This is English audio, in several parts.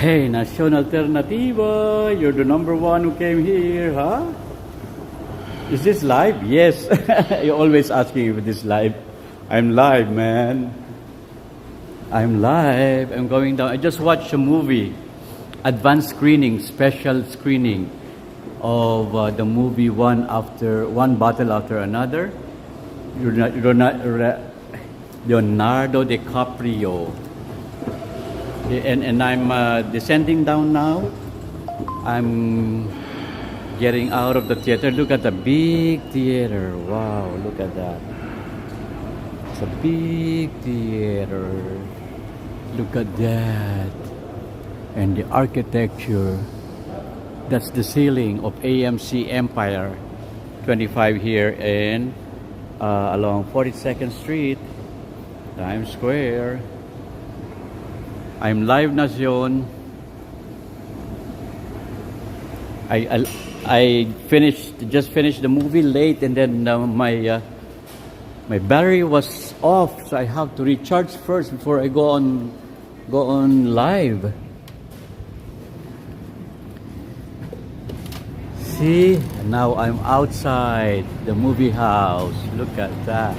Hey, Nación Alternativa, you're the number one who came here, huh? Is this live? Yes. You're always asking if this live. I'm live, man. I'm live. I'm going down. I just watched a movie, advanced screening, special screening of the movie One Battle After Another. Leonardo DiCaprio. And I'm descending down now. I'm getting out of the theater. Look at the big theater. Wow, look at that. It's a big theater. Look at that. And the architecture. That's the ceiling of AMC Empire 25 here in along 42nd Street, Times Square. I'm live, Nacion. I just finished the movie late, and then my battery was off, so I have to recharge first before I go on live. See, now I'm outside the movie house. Look at that.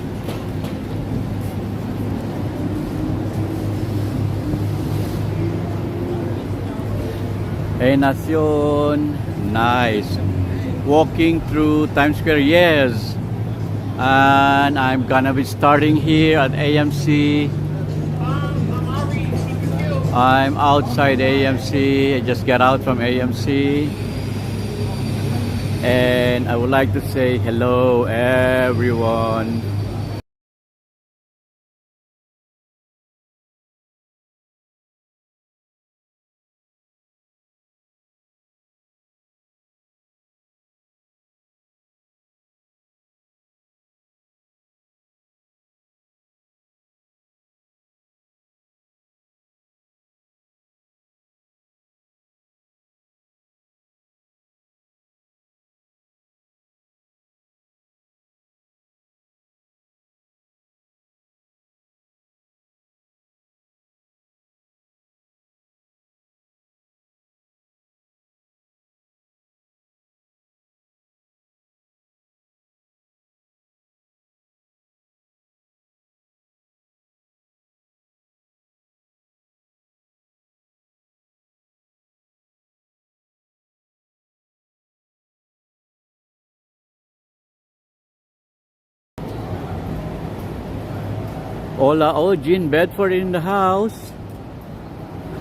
Hey, Nacion. Nice. Walking through Times Square, yes. And I'm gonna be starting here at AMC. I'm outside AMC. I just got out from AMC. And I would like to say hello, everyone. Hola, oh, Jean Bedford in the house.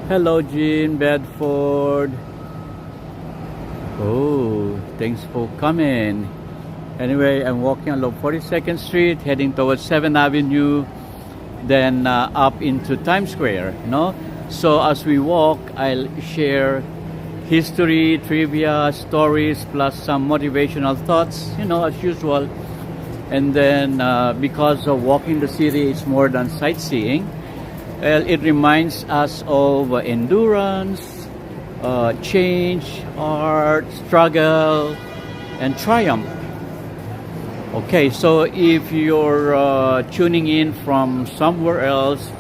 Hello, Jean Bedford. Oh, thanks for coming. Anyway, I'm walking along 42nd Street, heading towards 7th Avenue, then up into Times Square, no? So as we walk, I'll share history, trivia, stories, plus some motivational thoughts, as usual. And then because of walking the city is more than sightseeing, it reminds us of endurance, change, art, struggle, and triumph. Okay, so if you're tuning in from somewhere else,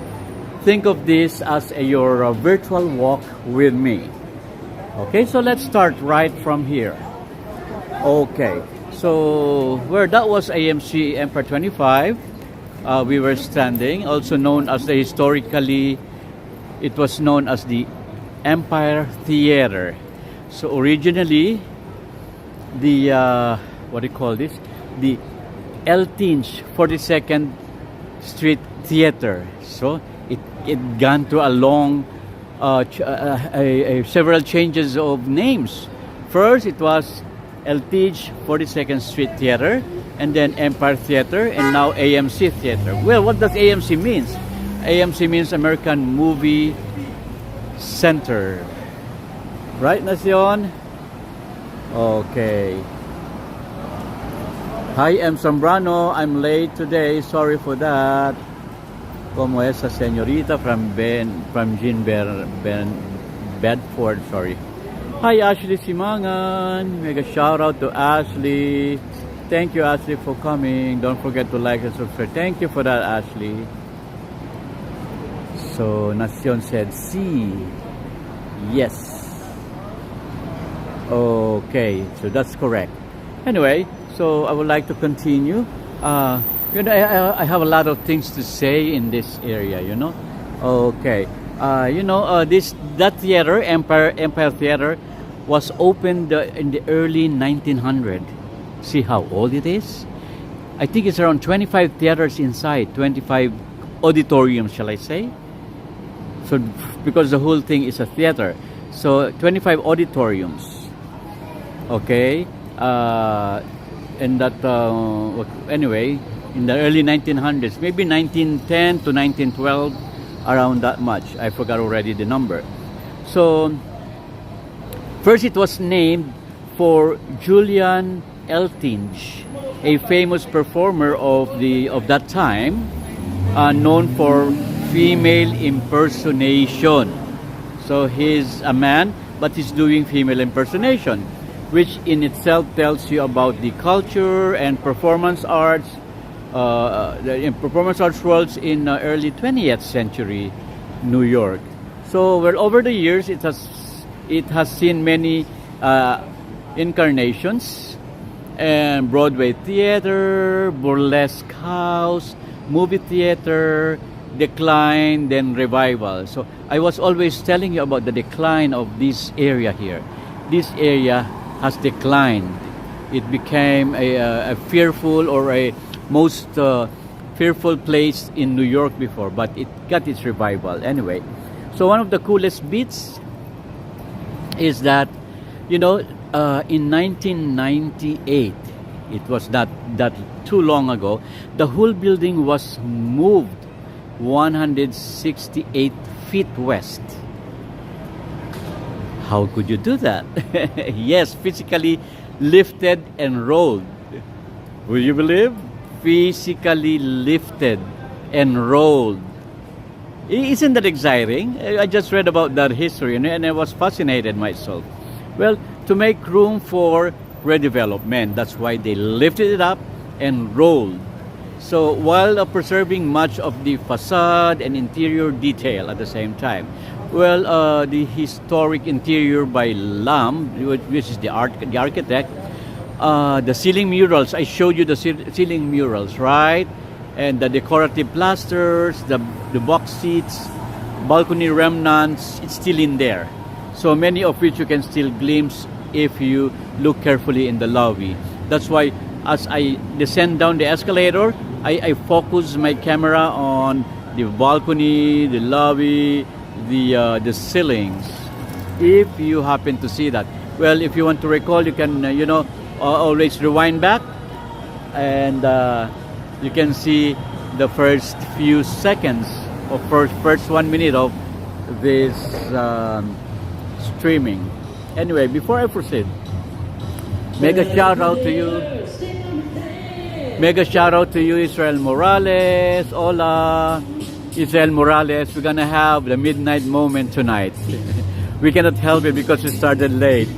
think of this as your virtual walk with me. Okay, so let's start right from here. Okay. So, that was AMC Empire 25. We were standing, also known as it was known as the Empire Theatre. So originally, the, what do you call this? The Eltinge 42nd Street Theatre. So, it gone through a long, several changes of names. First, it was Eltinge 42nd Street Theatre, and then Empire Theatre, and now AMC Theatre. Well, what does AMC mean? AMC means American Movie Center. Right, Nacion? Okay. Hi, M. Zambrano. I'm late today. Sorry for that. Como esa señorita from Jean Bedford, sorry. Hi, Ashley Simangan. Mega shout out to Ashley. Thank you, Ashley, for coming. Don't forget to like and subscribe. Thank you for that, Ashley. So, Nacion said, see. Yes. Okay, so that's correct. Anyway, so I would like to continue. I have a lot of things to say in this area. Okay. That theater, Empire Theater, was opened in the early 1900. See how old it is? I think it's around 25 theaters inside, 25 auditoriums, shall I say? So, because the whole thing is a theater, so 25 auditoriums. Okay, and that anyway, in the early 1900s, maybe 1910 to 1912, around that much. I forgot already the number. So first, it was named for Julian Eltinge, a famous performer of that time, known for female impersonation. So he's a man, but he's doing female impersonation, which in itself tells you about the culture and performance arts, the performance arts worlds in early 20th century New York. So, well, over the years, it has seen many incarnations, and Broadway theater, burlesque house, movie theater, decline, then revival. So I was always telling you about the decline of this area here. This area has declined. It became a fearful or a most fearful place in New York before, but it got its revival anyway. So one of the coolest bits is that, in 1998, it was not that too long ago, the whole building was moved 168 feet west. How could you do that? Yes, physically lifted and rolled. Will you believe? Physically lifted and rolled. Isn't that exciting? I just read about that history and I was fascinated myself. Well, to make room for redevelopment, that's why they lifted it up and rolled. So while preserving much of the facade and interior detail at the same time. Well, the historic interior by Lam, which is the architect, the ceiling murals, I showed you the ceiling murals, right? And the decorative plasters, the box seats, balcony remnants, it's still in there. So many of which you can still glimpse if you look carefully in the lobby. That's why as I descend down the escalator, I focus my camera on the balcony, the lobby, the ceilings, if you happen to see that. Well, if you want to recall, you can always rewind back, and you can see the first few seconds or first 1 minute of this streaming. Anyway, before I proceed, mega shout out to you, Israel Morales. Hola, Israel Morales. We're gonna have the midnight moment tonight. We cannot help it because it started late.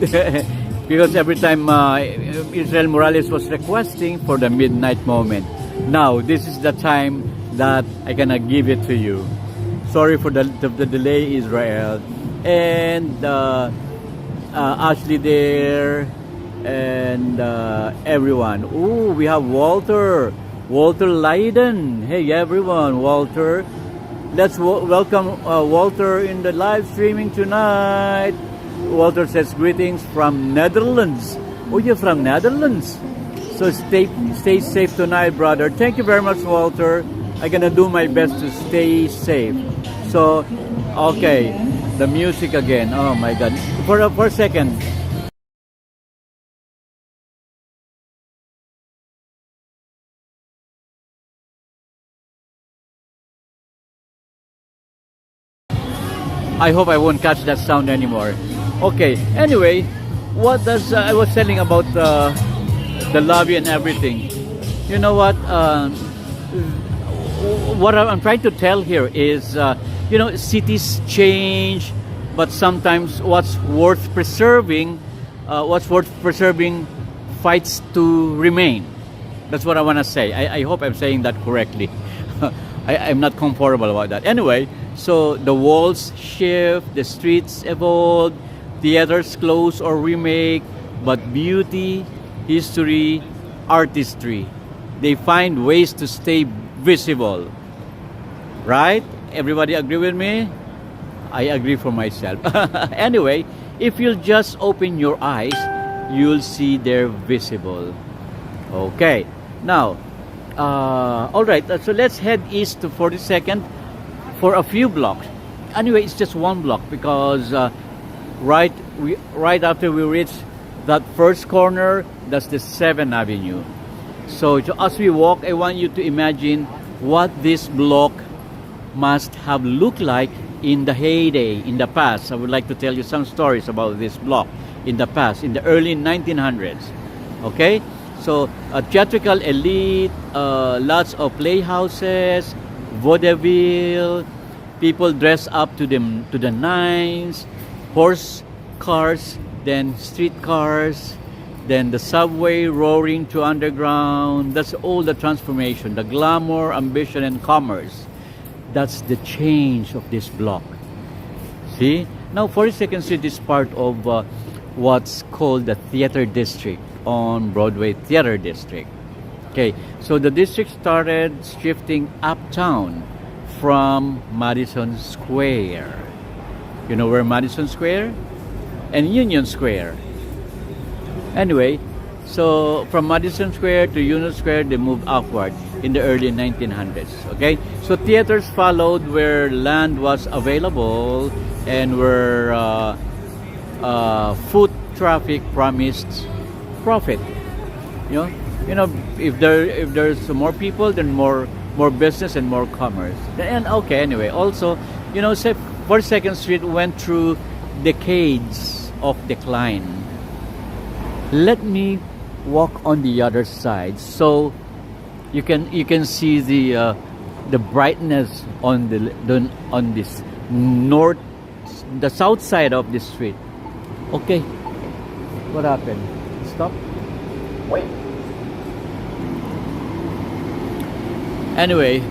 Because every time Israel Morales was requesting for the midnight moment. Now, this is the time that I'm gonna give it to you. Sorry for the delay, Israel. And Ashley there, and everyone. Ooh, we have Walter Leiden. Hey everyone, Walter. Let's welcome Walter in the live streaming tonight. Walter says greetings from Netherlands. Oh, you're from Netherlands. So stay safe tonight, brother. Thank you very much, Walter. I'm gonna do my best to stay safe. So, okay, the music again. Oh my God. For a second. I hope I won't catch that sound anymore. Okay, anyway, what does I was telling about the lobby and everything. You know what? What I'm trying to tell here is, cities change, but sometimes what's worth preserving fights to remain. That's what I want to say. I hope I'm saying that correctly. I'm not comfortable about that. Anyway, so the walls shift, the streets evolve, theaters close or remake, but beauty, history, artistry, they find ways to stay visible. Right? Everybody agree with me? I agree for myself. Anyway, if you'll just open your eyes, you'll see they're visible. Okay. Now, all right. So let's head east to 42nd for a few blocks. Anyway, it's just one block because right after we reach that first corner, that's the 7th Avenue. So as we walk, I want you to imagine what this block must have looked like in the heyday, in the past. I would like to tell you some stories about this block in the past, in the early 1900s. Okay? So, a theatrical elite, lots of playhouses, vaudeville, people dress up to the nines, horse cars, then street cars, then the subway roaring to underground. That's all the transformation, the glamour, ambition, and commerce. That's the change of this block. See? Now, 42nd Street is part of what's called the Theatre District on Broadway, Theatre District. Okay, so the district started shifting uptown from Madison Square. You know where Madison Square? And Union Square. Anyway, so from Madison Square to Union Square, they moved upward in the early 1900s. Okay, so theaters followed where land was available and where foot traffic promised profit. You know, if there's more people, then more business and more commerce. And okay, anyway, also, you know, 42nd Street went through decades of decline. Let me walk on the other side so you can see the brightness on this the south side of the street. Okay, what happened? Stop. Wait. Anyway.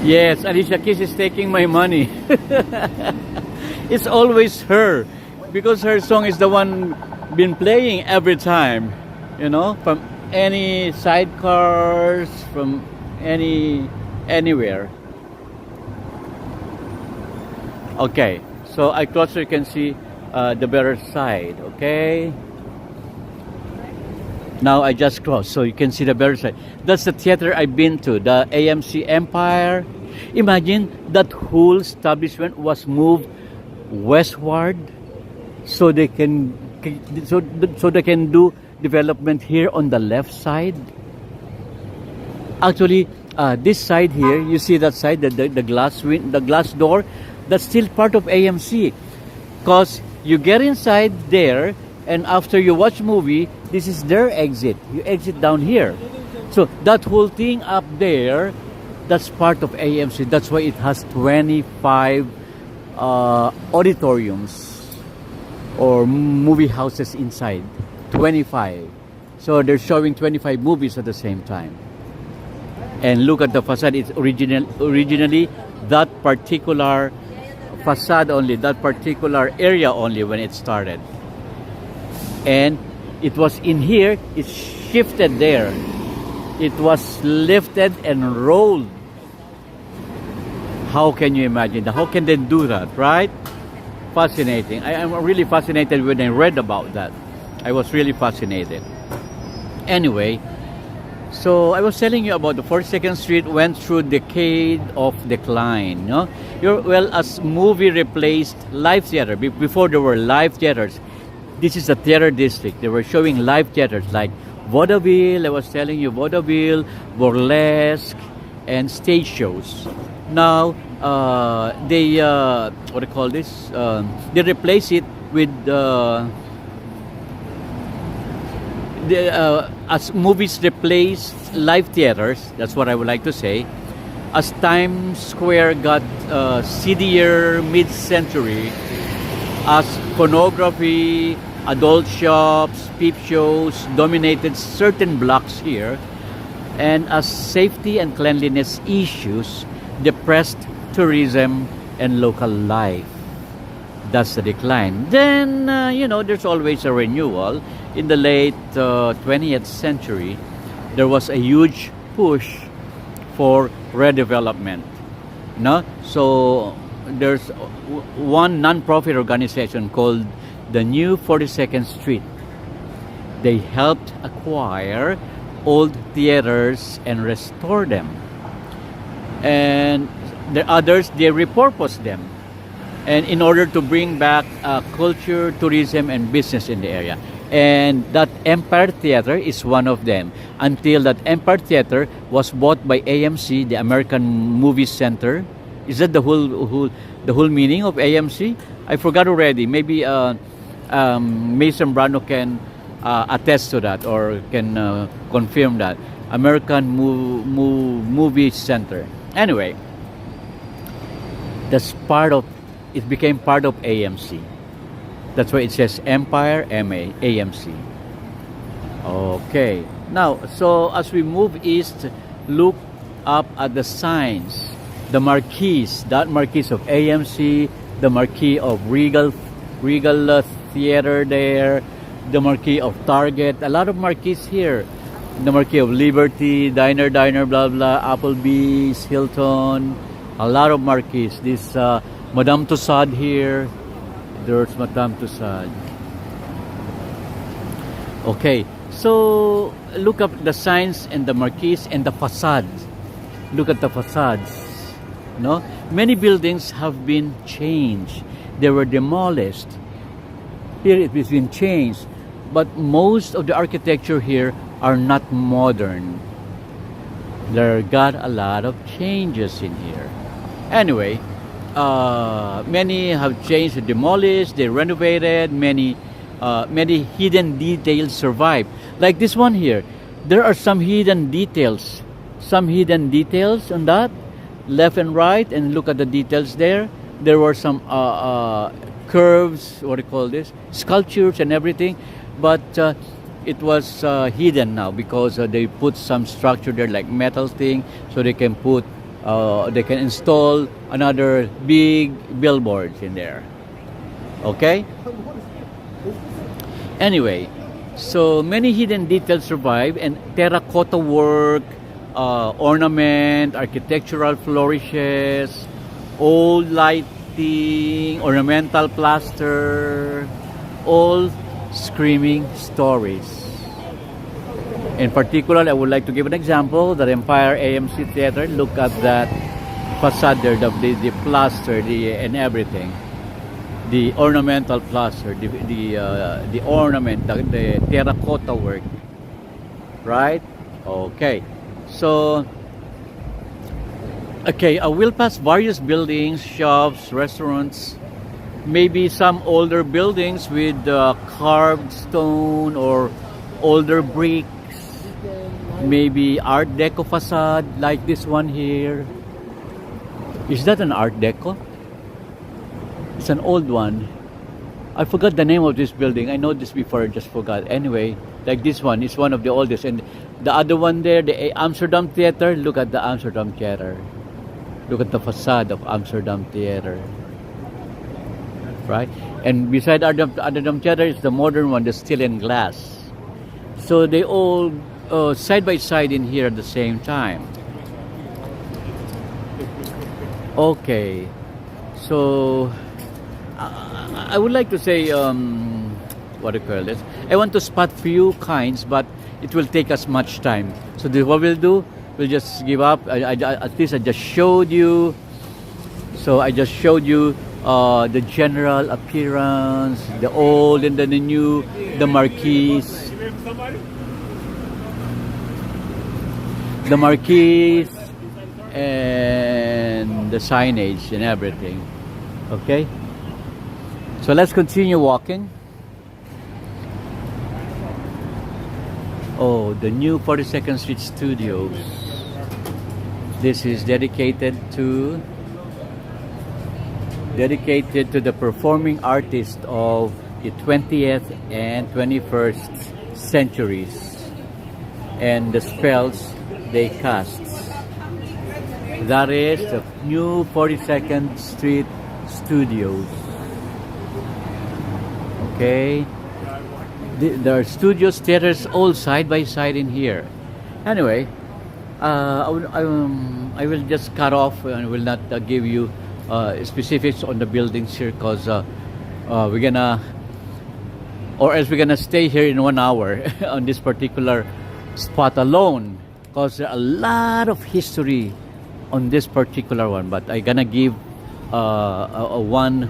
Yes, Alicia Keys is taking my money. It's always her, because her song is the one been playing every time, you know, from any sidecars, from anywhere. Okay, so I closer you can see the better side. Okay. Now I just crossed, so you can see the better side. That's the theater I've been to, the AMC Empire. Imagine that whole establishment was moved westward, so they can do development here on the left side. Actually, this side here, you see that side, the glass door, that's still part of AMC, because you get inside there, and after you watch movie, this is their exit. You exit down here. So that whole thing up there, that's part of AMC. That's why it has 25 auditoriums or movie houses inside. 25. So they're showing 25 movies at the same time. And look at the facade. It's originally that particular facade only, that particular area only when it started. And it was in here, it shifted there. It was lifted and rolled. How can you imagine that? How can they do that, right? Fascinating. I'm really fascinated when I read about that. I was really fascinated. Anyway, so I was telling you about the 42nd Street went through decade of decline. No? Well, as movie replaced live theater, before there were live theaters, this is the theater district. They were showing live theaters like vaudeville, I was telling you, vaudeville, burlesque, and stage shows. Now, they, what do you call this? They replace it with, as movies replaced live theaters, that's what I would like to say, as Times Square got seedier mid-century, as pornography, adult shops, peep shows dominated certain blocks here, and as safety and cleanliness issues depressed tourism and local life. That's the decline. Then, there's always a renewal. In the late 20th century, there was a huge push for redevelopment. No? So, there's one non-profit organization called the New 42nd Street. They helped acquire old theaters and restore them. And the others, they repurposed them, and in order to bring back culture, tourism, and business in the area. And that Empire Theater is one of them, until that Empire Theater was bought by AMC, the American Movie Center. Is that the whole meaning of AMC? I forgot already. Maybe Mason Brano can attest to that, or can confirm that. American Movie Center. Anyway, it became part of AMC. That's why it says Empire AMC. Okay. Now, so as we move east, look up at the signs. The marquees, that marquees of AMC, the marquee of Regal Theater there, the marquee of Target, a lot of marquees here. The marquee of Liberty, Diner, blah blah, Applebee's, Hilton, a lot of marquees. This Madame Tussauds here. There's Madame Tussauds. Okay, so look up the signs and the marquees and the facades. Look at the facades. No, many buildings have been changed. They were demolished. Here it has been changed, but most of the architecture here are not modern. There got a lot of changes in here. Anyway, many have changed, demolished, they renovated. Many hidden details survive. Like this one here, there are some hidden details. Some hidden details on that, left and right, and look at the details there. There were some curves, what do you call this? Sculptures and everything, but it was hidden now because they put some structure there, like metal thing, so they can install another big billboards in there. Okay? Anyway, so many hidden details survive, and terracotta work, ornament, architectural flourishes, old lighting, ornamental plaster, all screaming stories. In particular, I would like to give an example. The Empire AMC Theater. Look at that facade there, the plaster, and everything. The ornamental plaster, the ornament, the terracotta work. Right? Okay. So, we'll pass various buildings, shops, restaurants, maybe some older buildings with carved stone or older bricks, maybe Art Deco facade like this one here. Is that an Art Deco? It's an old one. I forgot the name of this building. I know this before, I just forgot. Anyway, like this one is one of the oldest. And the other one there, the Amsterdam Theater. Look at the Amsterdam Theater. Look at the facade of Amsterdam Theater. Right? And beside Amsterdam Theater is the modern one, the steel and glass. So they all side by side in here at the same time. Okay. So I would like to say, what do you call this? I want to spot few kinds, but it will take us much time. So what we'll do, we'll just give up. At least I just showed you. So I just showed you the general appearance, the old and then the new, the marquees. The marquees and the signage and everything. Okay? So let's continue walking. Oh, the new 42nd Street Studios. This is dedicated to the performing artists of the 20th and 21st centuries and the spells they cast. That is the new 42nd Street Studios. Okay, there are studios, theaters, all side by side in here. Anyway, I will just cut off and will not give you specifics on the buildings here because we're gonna, or else we're gonna stay here in 1 hour on this particular spot alone because there are a lot of history on this particular one. But I'm gonna give a one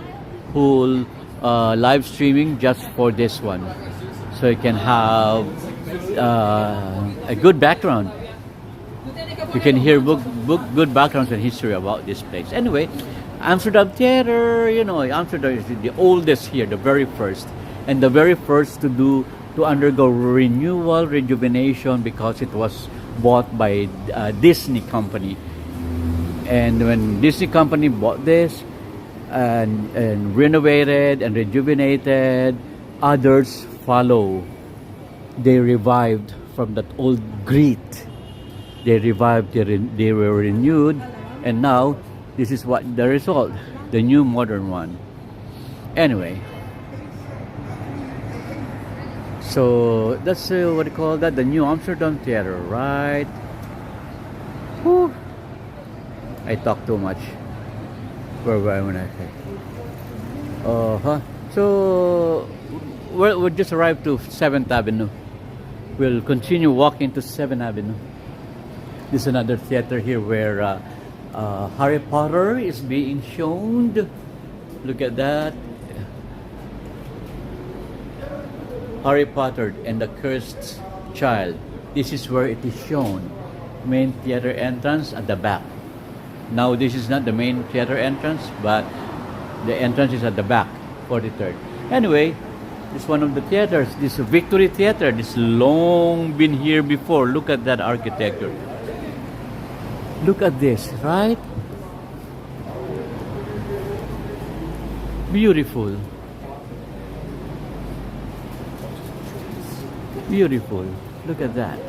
whole live streaming just for this one, so you can have a good background. You can hear good backgrounds and history about this place. Anyway, Amsterdam Theater, you know, Amsterdam is the oldest here, the very first, and the very first to undergo renewal, rejuvenation, because it was bought by Disney company. And when Disney company bought this and renovated and rejuvenated, others follow. They revived from that old grit. They revived, they were renewed, and now this is what the result, the new modern one. Anyway, so that's what do you call that, the new Amsterdam Theater, right? Whew. I talk too much. Where when I say? So we'll just arrived to 7th Avenue. We'll continue walking to 7th Avenue. This is another theater here where Harry Potter is being shown. Look at that. Harry Potter and the Cursed Child. This is where it is shown. Main theater entrance at the back. Now this is not the main theater entrance, but the entrance is at the back, 43rd. Anyway, this is one of the theaters. This is Victory Theater. This long been here before. Look at that architecture. Look at this, right? Beautiful. Beautiful. Look at that.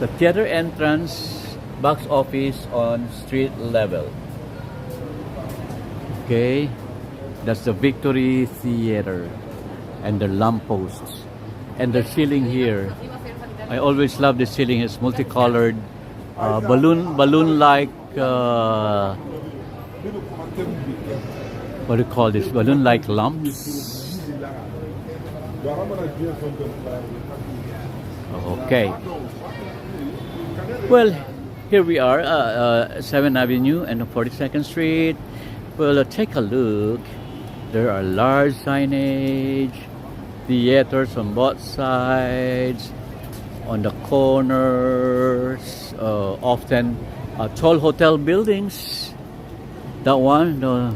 The theater entrance, box office on street level. Okay, that's the Victory Theater, and the lampposts, and the ceiling here. I always love the ceiling. It's multicolored, balloon-like. What do you call this? Balloon-like lamps. Okay. Well, here we are, 7th Avenue and 42nd Street. Well, take a look. There are large signage, theaters on both sides, on the corners, often tall hotel buildings. That one, the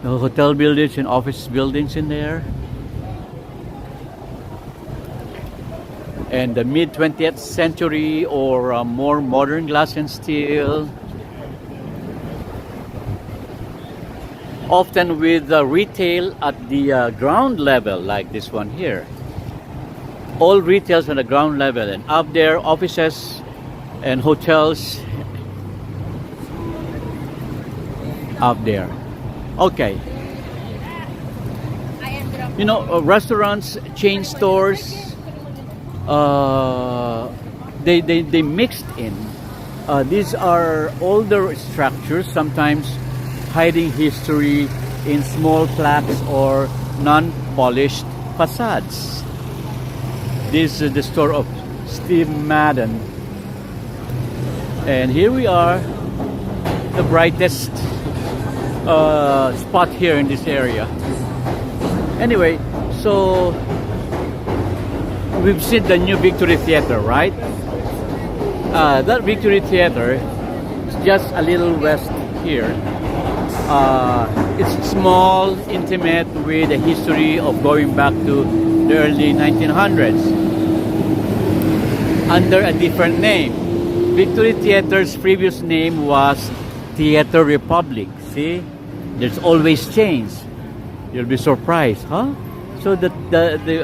hotel buildings and office buildings in there. And the mid-20th century or more modern glass and steel. Often with retail at the ground level, like this one here. All retails on the ground level, and up there offices and hotels up there. Okay. You know, restaurants, chain stores, they mixed in. These are older structures, sometimes hiding history in small plaques or non-polished facades. This is the store of Steve Madden. And here we are, the brightest spot here in this area. Anyway, so we've seen the new Victory Theater, right? That Victory Theater is just a little west here. It's small, intimate, with a history of going back to the early 1900s. under a different name. Victory Theater's previous name was Theatre Republic. See? There's always change. You'll be surprised, huh? So the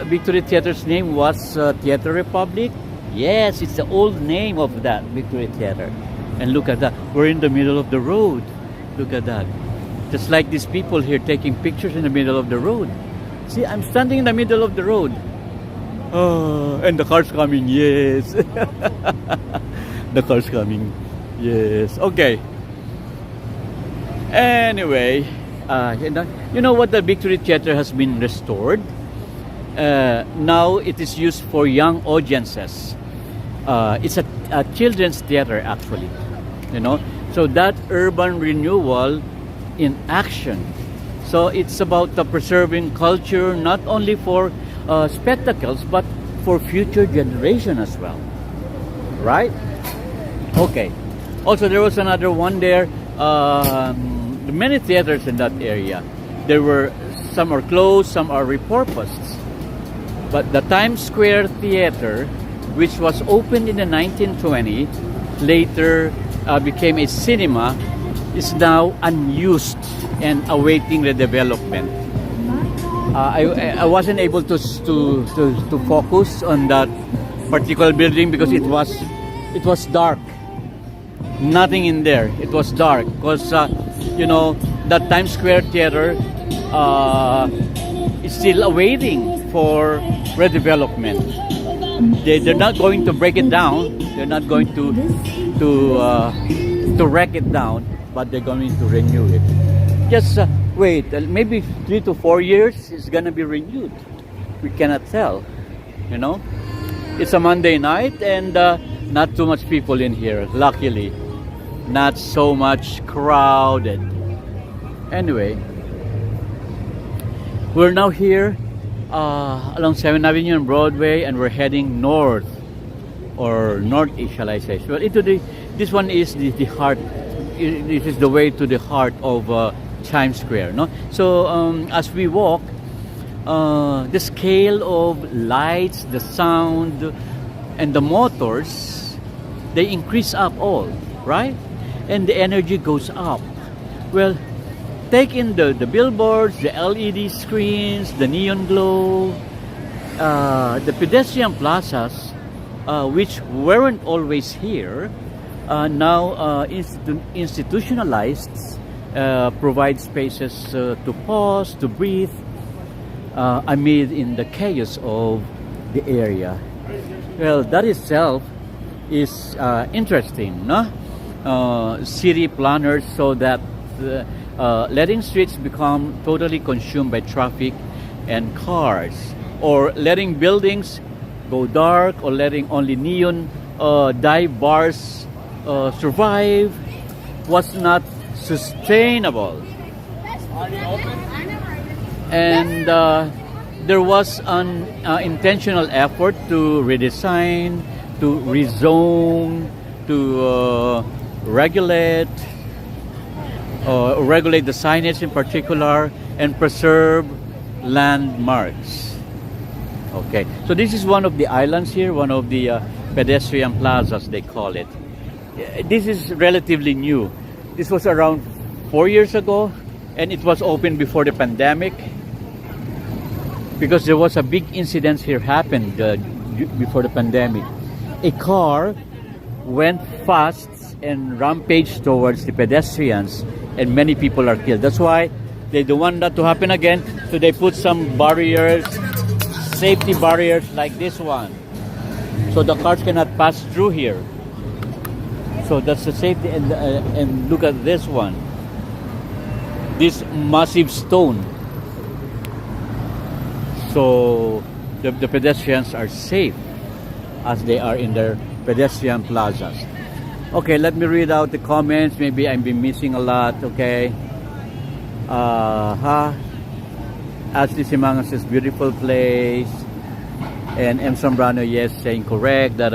Victory Theater's name was Theatre Republic? Yes, it's the old name of that Victory Theater. And look at that. We're in the middle of the road. Look at that. Just like these people here taking pictures in the middle of the road. See, I'm standing in the middle of the road. Oh, and the car's coming. Yes. The car's coming. Yes. Okay. Anyway, you know what? The Victory Theater has been restored. Now it is used for young audiences. It's a children's theater, actually. You know, so that urban renewal in action. So it's about preserving culture, not only for spectacles, but for future generation as well. Right? Okay. Also, there was another one there. Many theaters in that area. There were, some are closed, some are repurposed. But the Times Square Theater, which was opened in the 1920s, later became a cinema, is now unused and awaiting redevelopment. I wasn't able to focus on that particular building because it was dark. Nothing in there. It was dark because you know, that Times Square Theater is still awaiting for redevelopment. They're not going to break it down. They're not going to wreck it down, but they're going to renew it. Just wait, maybe 3 to 4 years it's gonna be renewed. We cannot tell. You know, it's a Monday night and not too much people in here. Luckily, not so much crowded. Anyway, we're now here along 7th Avenue and Broadway, and we're heading north, or northeast, shall I say. Well, this one is the heart. This is the way to the heart of Times Square, no? So as we walk, the scale of lights, the sound, and the motors, they increase up all, right? And the energy goes up. Well, take in the billboards, the LED screens, the neon glow, the pedestrian plazas, which weren't always here, now institutionalized, provide spaces to pause, to breathe, amid in the chaos of the area. Well, that itself is interesting, no? City planners so that letting streets become totally consumed by traffic and cars, or letting buildings go dark, or letting only neon dive bars survive was not sustainable. And there was an intentional effort to redesign, to rezone, to regulate the signage in particular, and preserve landmarks. Okay, so this is one of the islands here, one of the pedestrian plazas, they call it. This is relatively new. This was around 4 years ago, and it was opened before the pandemic, because there was a big incident here happened before the pandemic. A car went fast and rampaged towards the pedestrians, and many people are killed. That's why they don't want that to happen again. So they put some barriers, safety barriers like this one, so the cars cannot pass through here. So that's the safety. And look at this one, this massive stone. So the pedestrians are safe as they are in their pedestrian plazas. Okay, let me read out the comments. Maybe I've been missing a lot. Okay. Ashley Simanga says beautiful place, and M. Sombrano, yes, saying correct that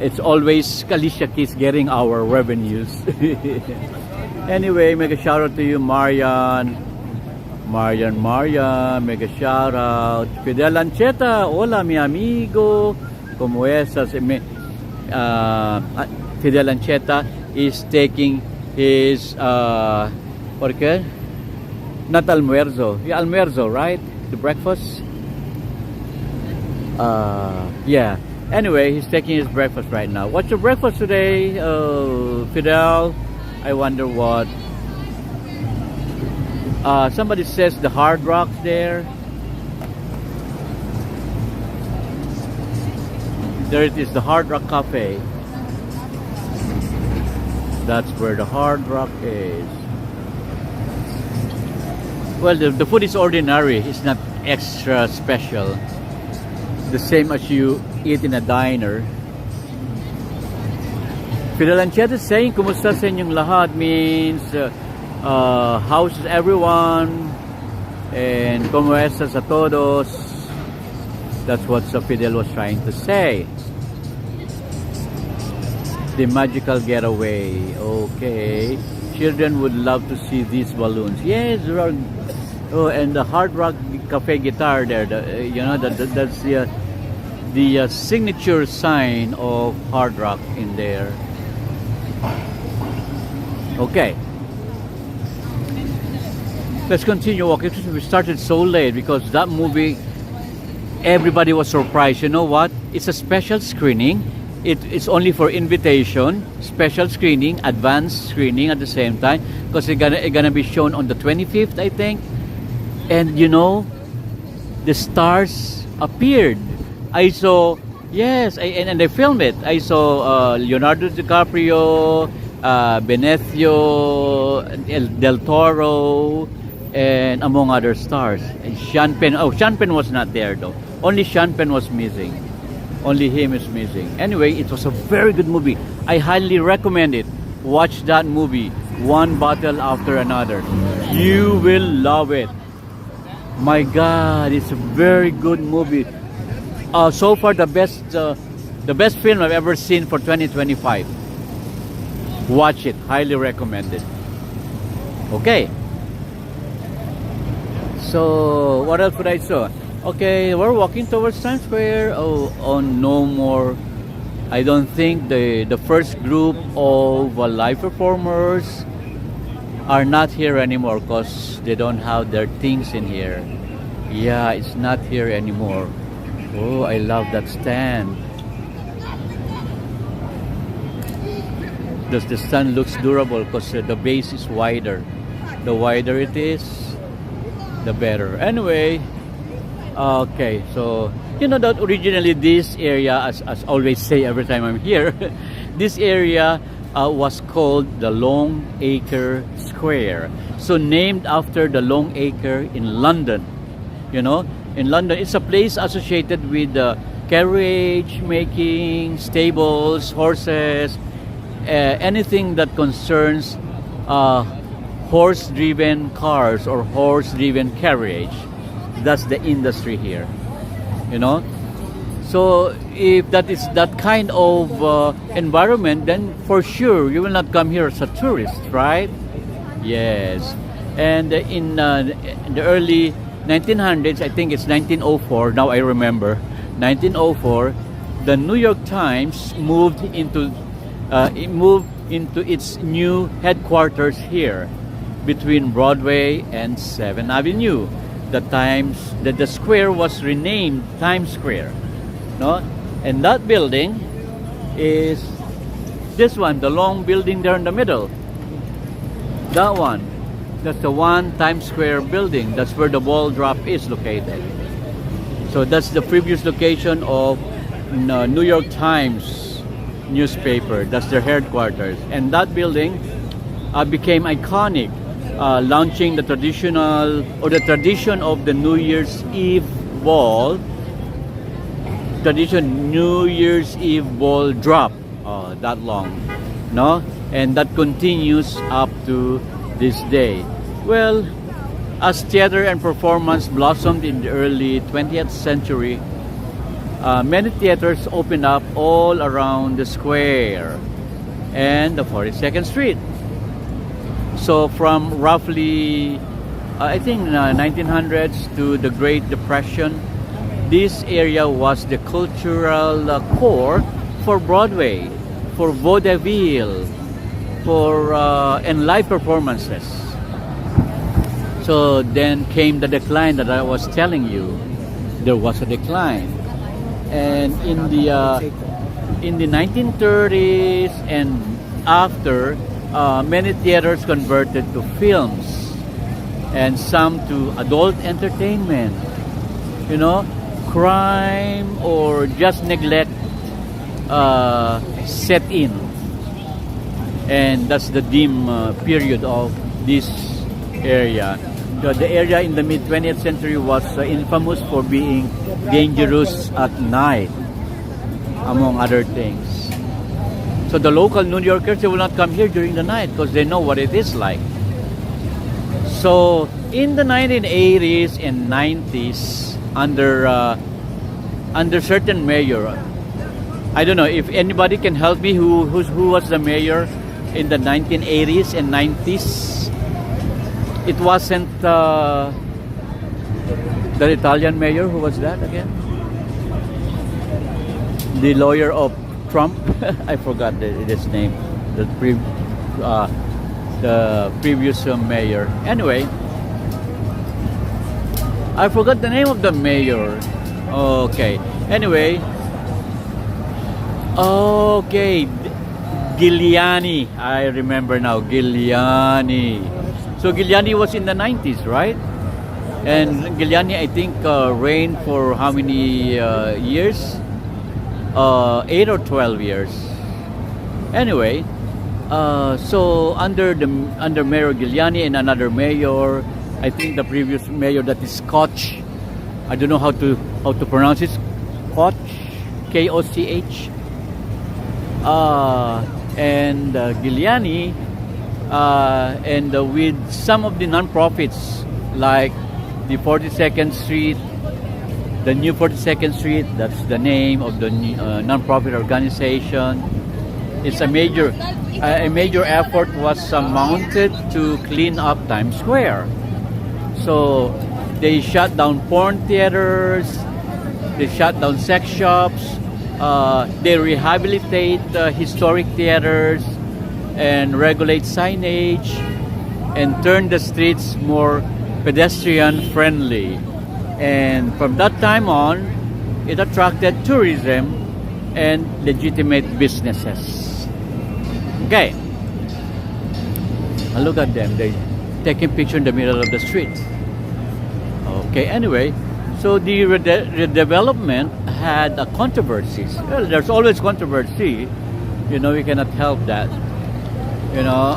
it's always Kalisha Kids getting our revenues. Anyway, make a shout out to you, Marian, make a shout out. Fidel Ancheta, hola mi amigo, como esas. Fidel Ancheta is taking his what que? Not almuerzo. Yeah, almuerzo, right? The breakfast. Yeah. Anyway, he's taking his breakfast right now. What's your breakfast today, Fidel? I wonder what. Somebody says the Hard Rock there. There it is, the Hard Rock Cafe. That's where the Hard Rock is. Well, the food is ordinary. It's not extra special. The same as you eat in a diner. Fidel Ancheta is saying, kumusta sa inyong lahat, means how's everyone? And como estas a todos? That's what Fidel was trying to say. The magical getaway. Okay. Children would love to see these balloons. Yes, there are. Oh, and the Hard Rock Cafe guitar there. That's the signature sign of Hard Rock in there. Okay. Let's continue walking. We started so late because that movie, everybody was surprised. You know what? It's a special screening. It's only for invitation, special screening, advanced screening at the same time, because it's gonna be shown on the 25th, I think. And you know, the stars appeared. I saw, yes, and they filmed it. I saw Leonardo DiCaprio, Benicio del Toro, and among other stars. And Sean Penn. Oh, Sean Penn was not there though. Only Sean Penn was missing. Only him is missing. Anyway, it was a very good movie. I highly recommend it. Watch that movie, one battle after another. You will love it. My God, it's a very good movie. So far, the best film I've ever seen for 2025. Watch it. Highly recommended. Okay. So, what else would I saw? Okay, we're walking towards Times Square. Oh, no more. I don't think the first group of live performers are not here anymore because they don't have their things in here. Yeah, it's not here anymore. Oh, I love that stand. The stand looks durable because the base is wider. The wider it is, the better. Anyway, okay, so you know that originally this area, as always say every time I'm here, this area was called the Long Acre Square. So named after the Long Acre in London. You know, in London, it's a place associated with carriage making, stables, horses, anything that concerns horse-driven cars or horse-driven carriage. That's the industry here, you know. So if that is that kind of environment, then for sure you will not come here as a tourist, right? Yes. And in the early 1900s, I think it's 1904, now I remember, 1904, the New York Times moved into its new headquarters here between Broadway and 7th Avenue. The square was renamed Times Square, no? And that building is this one, the long building there in the middle. That one, that's the one Times Square building. That's where the ball drop is located. So that's the previous location of New York Times newspaper. That's their headquarters. And that building became iconic, launching the tradition of the New Year's Eve ball. New Year's Eve ball drop. That long, no? And that continues up to this day. Well, as theater and performance blossomed in the early 20th century, many theaters opened up all around the square and the 42nd Street. So from roughly, I think 1900s to the Great Depression, this area was the cultural core for Broadway, for vaudeville, for and live performances. So then came the decline that I was telling you. There was a decline, and in the 1930s and after, many theaters converted to films, and some to adult entertainment. You know, crime or just neglect set in, and that's the dim period of this area. The area in the mid 20th century was infamous for being dangerous at night, among other things. So the local New Yorkers, they will not come here during the night because they know what it is like. So in the 1980s and 90s, under certain mayor, I don't know if anybody can help me who was the mayor in the 1980s and 90s. It wasn't the Italian mayor. Who was that again? The lawyer of Trump. I forgot his name. The previous mayor. Anyway, I forgot the name of the mayor. Okay. Anyway. Okay. Giuliani. I remember now. Giuliani. So Giuliani was in the 90s, right? And Giuliani, I think, reigned for how many years? 8 or 12 years. Anyway, so under Mayor Giuliani and another mayor, I think the previous mayor that is Koch, I don't know how to pronounce it, Koch, K-O-C-H, and Giuliani. And with some of the non-profits like the 42nd Street, the new 42nd Street, that's the name of the non-profit organization. It's a major effort was mounted to clean up Times Square. So they shut down porn theaters, they shut down sex shops, they rehabilitate historic theaters, and regulate signage, and turn the streets more pedestrian friendly. And from that time on, it attracted tourism and legitimate businesses. Okay, look at them, they taking picture in the middle of the street. Okay, anyway, so the redevelopment had controversies. Well, there's always controversy, you know, we cannot help that. You know,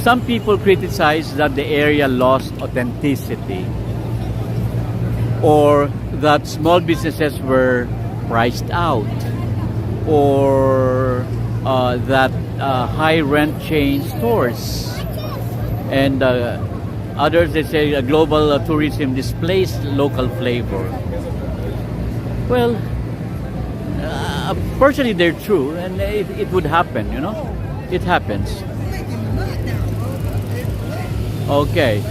some people criticize that the area lost authenticity, or that small businesses were priced out, or that high rent chain stores, and others, they say global tourism displaced local flavor. Well, personally they're true, and it would happen, you know, it happens. Okay.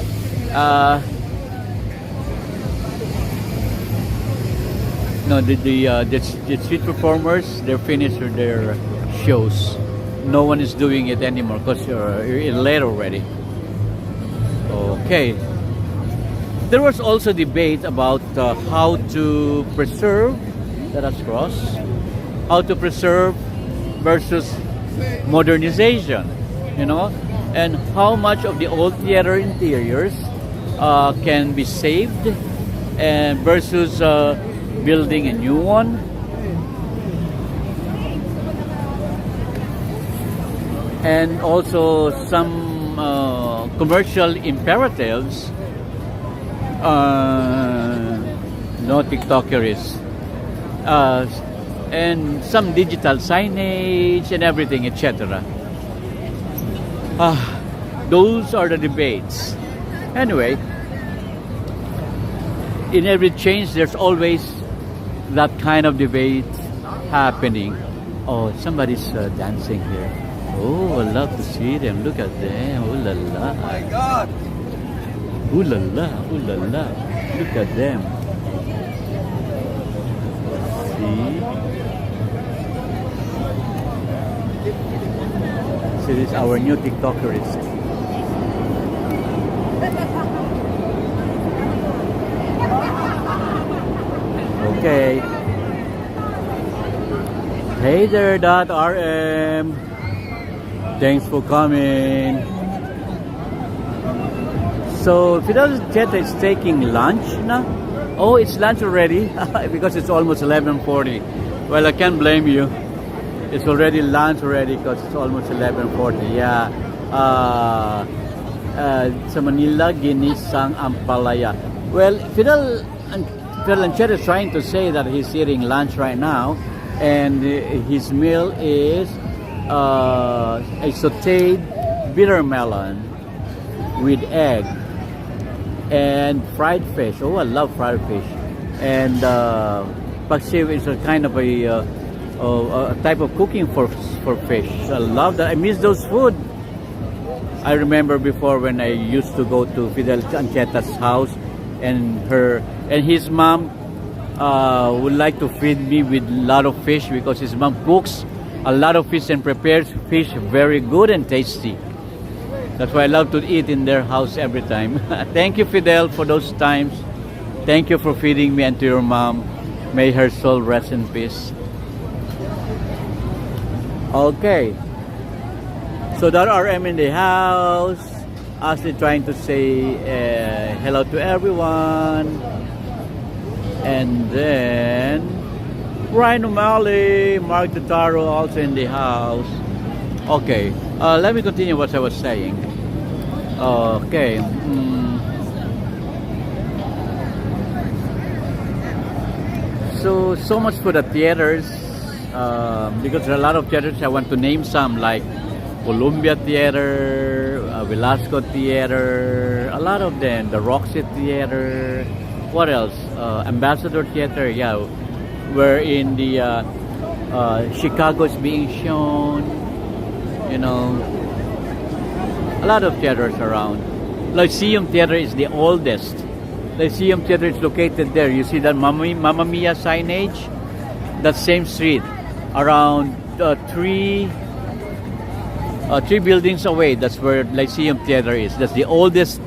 No, the street performers, they're finished with their shows. No one is doing it anymore because you're late already. Okay. There was also debate about how to preserve, let us cross, how to preserve versus modernization, you know, and how much of the old theater interiors can be saved and versus building a new one. And also some commercial imperatives, no TikTokeries, and some digital signage and everything, etc. Those are the debates. Anyway, in every change, there's always that kind of debate happening. Oh, somebody's dancing here. Oh, I love to see them. Look at them. Ooh la la. Oh my God. Ooh la la. Ooh la la. Look at them. See, this is our new TikTokerist. Okay. Hey there, .rm. Thanks for coming. So, Fidel Jetta is taking lunch now. Oh, it's lunch already because it's almost 11:40. Well, I can't blame you. It's already lunch already because it's almost 11:40. Yeah. Sa Manila, ginisang ampalaya. Well, Fidel Ancheta is trying to say that he's eating lunch right now, and his meal is a sautéed bitter melon with egg and fried fish. Oh, I love fried fish. And paksiw is a kind of a type of cooking for fish. I love that. I miss those food. I remember before when I used to go to Fidel Ancheta's house, and his mom would like to feed me with a lot of fish because his mom cooks a lot of fish and prepares fish very good and tasty. That's why I love to eat in their house every time. Thank you, Fidel, for those times. Thank you for feeding me and to your mom. May her soul rest in peace. Okay. So that RM in the house. Ashley trying to say hello to everyone. And then Ryan O'Malley, Mark Totaro also in the house. Okay. Let me continue what I was saying. Okay. So much for the theaters. Because there are a lot of theaters. I want to name some like Columbia Theater, Velasco Theater, a lot of them. The Roxy Theater. What else? Ambassador Theater. Yeah, where in the Chicago is being shown. You know, a lot of theaters around. Lyceum Theater is the oldest. Lyceum Theater is located there. You see that Mamma Mia signage? That same street, around three buildings away. That's where Lyceum Theater is. That's the oldest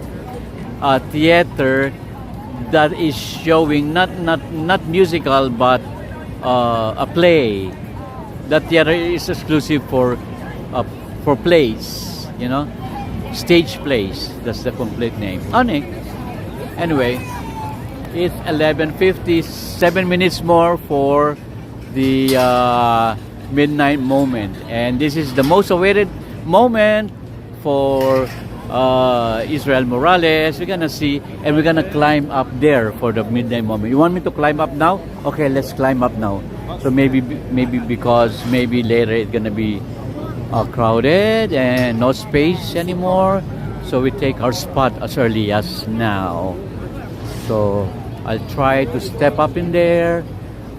theater that is showing not musical but a play. That theater is exclusive for plays, you know, stage plays. That's the complete name. Anyway, it's 11:50, 7 minutes more for the midnight moment, and this is the most awaited moment for Israel Morales. We're gonna see, and we're gonna climb up there for the midnight moment. You want me to climb up now? Okay, let's climb up now. So maybe because maybe later it's gonna be crowded and no space anymore, so we take our spot as early as now. So I'll try to step up in there.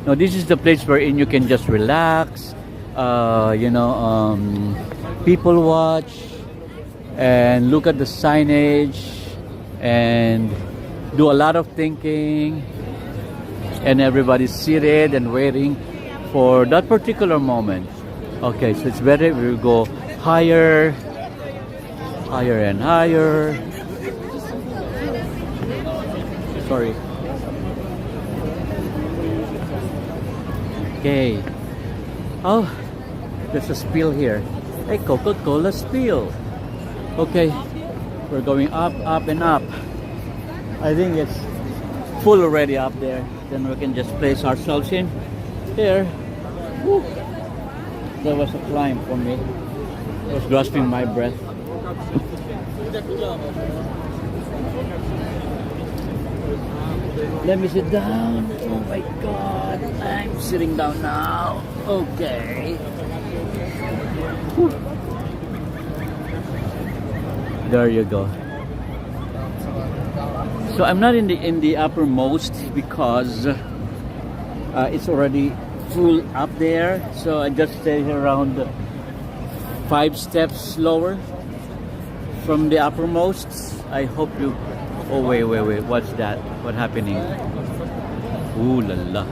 Now this is the place wherein you can just relax, people watch and look at the signage and do a lot of thinking, and everybody's seated and waiting for that particular moment. Okay, so it's better we go higher and higher. Sorry. Okay. Oh, there's a spill here. A Coca-Cola spill. Okay, we're going up and up. I think it's full already up there. Then we can just place ourselves in here. Woo. There was a climb for me. I was grasping my breath. Let me sit down. Oh my God, I'm sitting down now. Okay. Whew. There you go. So I'm not in the uppermost because it's already full up there. So I just stay around 5 steps lower from the uppermost. I hope you. Oh wait, what's that? What's happening? Ooh la la.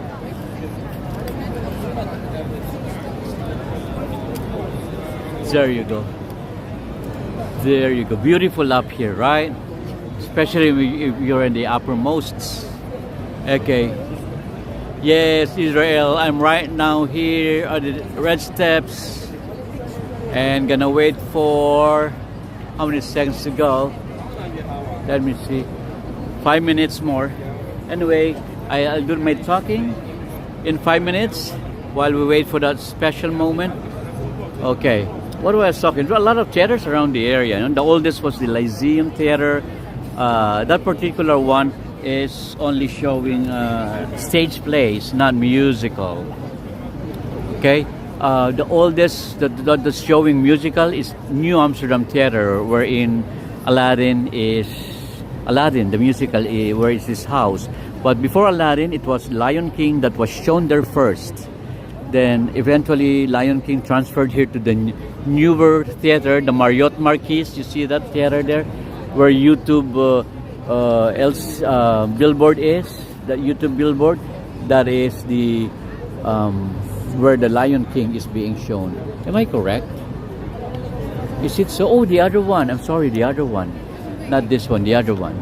There you go. There you go. Beautiful up here, right? Especially if you're in the uppermost. Okay. Yes, Israel. I'm right now here at the red steps and gonna wait for how many seconds to go? Let me see. 5 minutes more. Anyway, I'll do my talking in 5 minutes while we wait for that special moment. Okay. What was I talking? There are a lot of theaters around the area. You know, the oldest was the Lyceum Theater. That particular one is only showing stage plays, not musical. Okay. The oldest that's showing musical is New Amsterdam Theater, wherein Aladdin, the musical, where is his house. But before Aladdin, it was Lion King that was shown there first. Then eventually Lion King transferred here to the newer theater, the Marriott Marquis. You see that theater there, where YouTube billboard is. That YouTube billboard, that is the where the Lion King is being shown. Am I correct? Is it so? Oh, the other one. I'm sorry, the other one, not this one. The other one,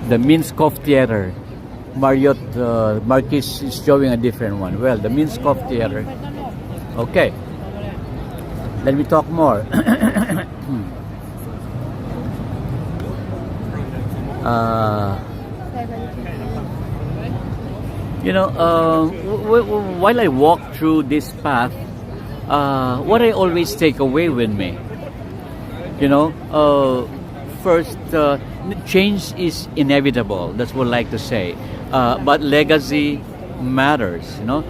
the Minskoff Theater. Marriott Marquis is showing a different one. Well, the Minskoff Theater. Okay. Let me talk more. You know, while I walk through this path, what I always take away with me, you know, first, change is inevitable. That's what I like to say. But legacy matters, you know.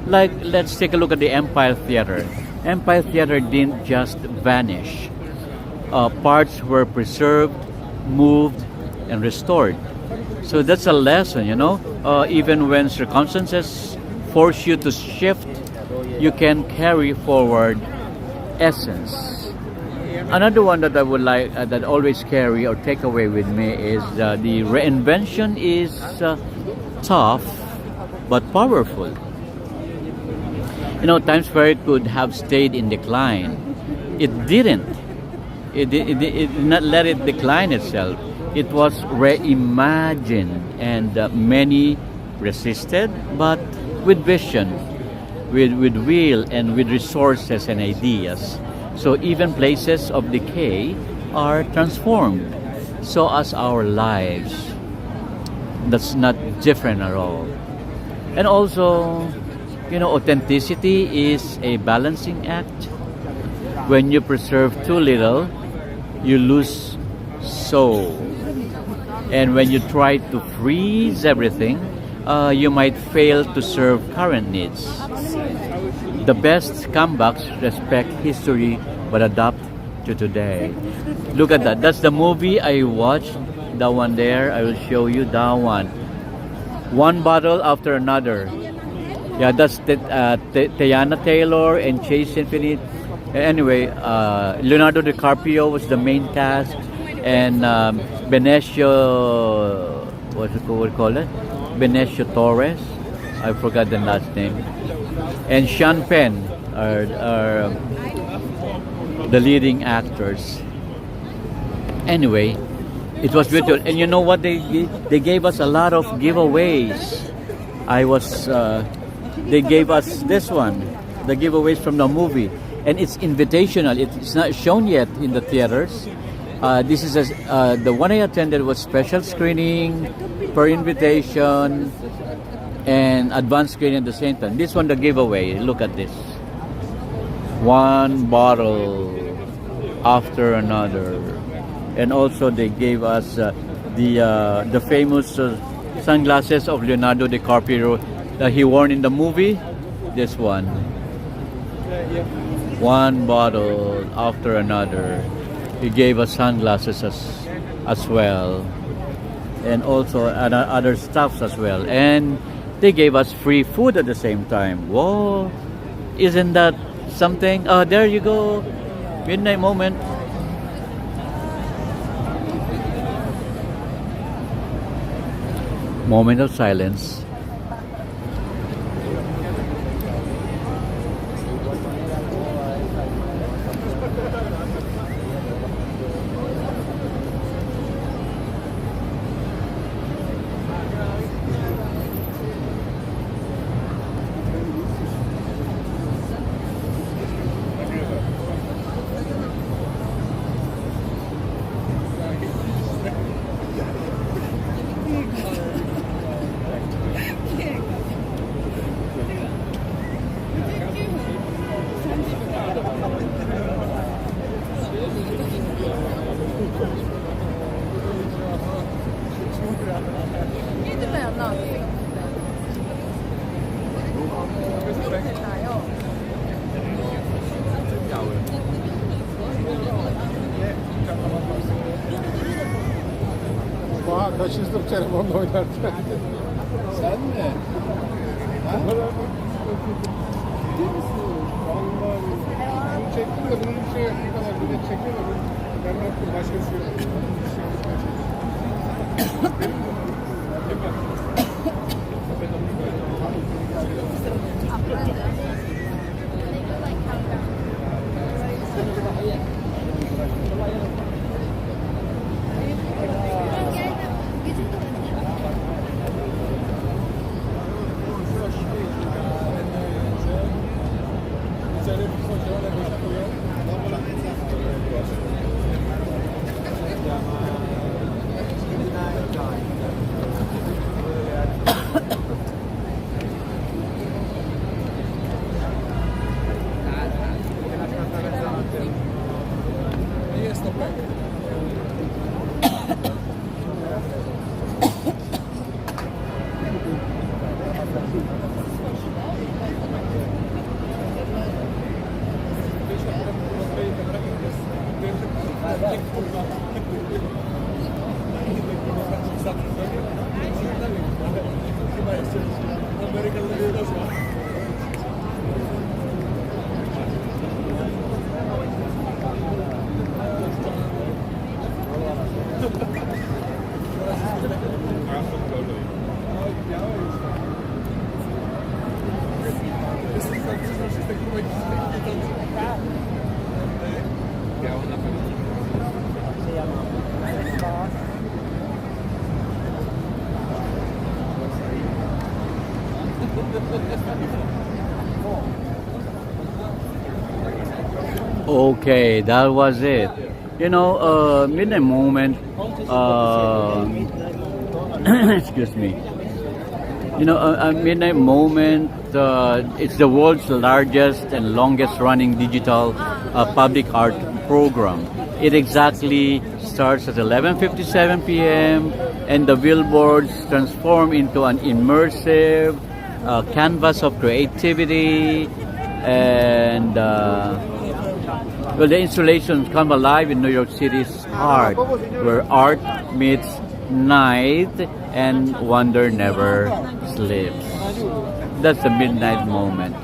Like, let's take a look at the Empire Theater. Empire Theater didn't just vanish. Parts were preserved, moved, and restored. So that's a lesson, you know. Even when circumstances force you to shift, you can carry forward essence. Another one that I would like, that always carry or take away with me is the reinvention is tough but powerful. You know, Times Square could have stayed in decline. It didn't. It did not let it decline itself. It was reimagined, and many resisted, but with vision, with will, and with resources and ideas. So even places of decay are transformed. So as our lives. That's not different at all. And also, you know, authenticity is a balancing act. When you preserve too little, you lose soul. And when you try to freeze everything, you might fail to serve current needs. The best comebacks respect history but adapt to today. Look at that. That's the movie I watched. That one there. I will show you that one. One bottle after another. Yeah, that's Tiana Taylor and Chase Infinite. Anyway, Leonardo DiCaprio was the main cast, and Benicio, what do you call it? Benicio Torres. I forgot the last name. And Sean Penn are the leading actors. Anyway, it was beautiful. And you know what? They gave us a lot of giveaways. They gave us this one, the giveaways from the movie. And it's invitational. It's not shown yet in the theaters. This is the one I attended was special screening, per invitation, and advanced screening at the same time. This one, the giveaway. Look at this. One bottle after another. And also they gave us the famous sunglasses of Leonardo DiCaprio that he wore in the movie. This one. One bottle after another. He gave us sunglasses as well, and also other stuffs as well. And they gave us free food at the same time. Whoa! Isn't that something? There you go. Midnight moment. Moment of silence. Kaçırdım telefonla oynarken. Sen mi? Ha? Ciddi misin? Vallahi. Bunu çektim de bunun bir şey yok. Bu kadar bile çekemedim. Ben baktım başkası yok. Okay, that was it. You know, midnight moment. Excuse me. You know, a midnight moment. It's the world's largest and longest running digital public art program. It exactly starts at 11:57 p.m. and the billboards transform into an immersive canvas of creativity and. Well, the installations come alive in New York City's heart, where art meets night and wonder never sleeps. That's the midnight moment.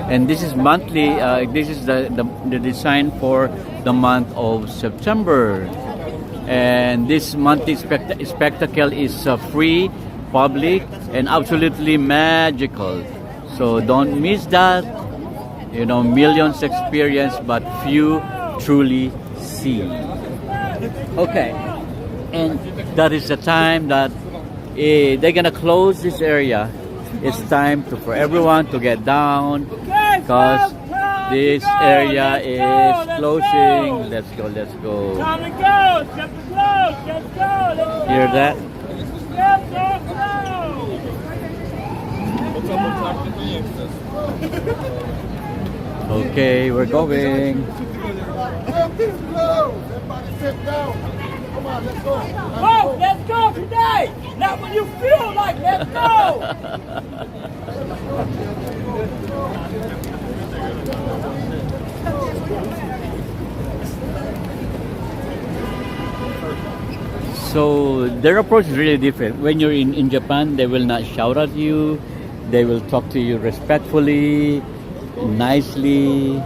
And this is monthly, this is the design for the month of September. And this monthly spectacle is free, public, and absolutely magical. So don't miss that. You know, millions experience, but few truly see. Okay, and that is the time that they're gonna close this area. It's time for everyone to get down because this area is closing. Let's go, let's go. Time to go! Step to close! Let's go! Let's go! Hear that? Step to close! Okay, we're going. Oh, let's go today! Not when you feel like let's go! So their approach is really different. When you're in Japan, they will not shout at you. They will talk to you respectfully, nicely.